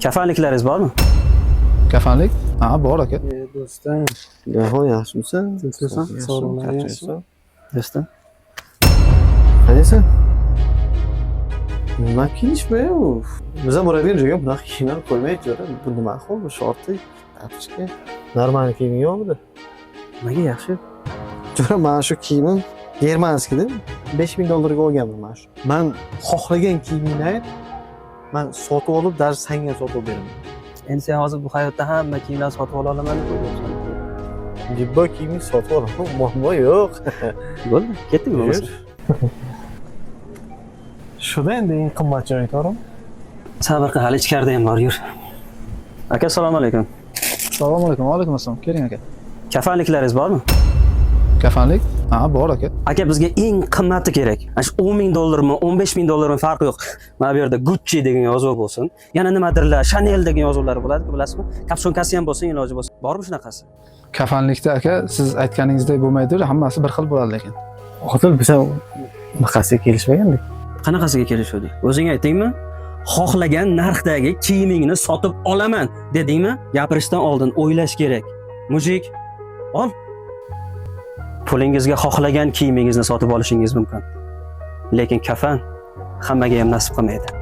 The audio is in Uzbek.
Kafanliklaringiz bormi? Kafanlik? Ha, bor aka. Do'stim, Ho, yaxshimisan? tinchmisan? Sog'lomlar yaxshimi? Do'stim. Qaniysan? Nima kiyishmi bu? Biza murabbiylar joyga bunaqa kiyimlar qo'ymaydi. Bu nima ahvol? Bu shorti, tapchika. Normal kiyim yo'qmi? Nimaga yaxshi? Jo'ra, mana shu kiyimim germanskida $5000 ga olganman mana shu. Men xohlagan kiyimingni ayt. Men sotib olib, даже senga sotib beraman. Endi sen hozir bu hayotda hamma kiyimlarni sotib ola olaman deb o'ylayapsan. Libbo kiyimni sotib olaman. Muammo yo'q. Bo'ldi, ketdik bo'lmasa. Shuda endi eng qimmat joy aytaverim. Sabr qil, hali ichkarida ham bor, yur. Aka, assalomu alaykum. Assalomu alaykum. Va alaykum assalom. Keling aka. Kafanliklaringiz bormi? Kafanlik? Ha, bor aka. Aka, bizga eng qimmati kerak. Ana shu $10,000mi, $15,000mi farqi yo'q. Mana bu yerda Gucci degan yozuv bo'lsin. Yana nimadirlar, Chanel degan yozuvlar bo'ladi, bilasizmi? Kapshonkasi ham bo'lsin, iloji bo'lsin. Bormi shunaqasi? Kafanlikda aka, siz aytganingizdek bo'lmaydi, hammasi bir xil bo'ladi lekin. Hozir biz bunaqasiga kelishmagandik. Qanaqasiga kelishuvdik? O'zing aytdingmi? Xohlagan narxdagi kiyimingni sotib olaman dedingmi? Gapirishdan oldin o'ylash kerak. Mujik, ol. Pulingizga xohlagan kiyimingizni sotib olishingiz mumkin. Lekin kafan hammaga ham nasib qilmaydi.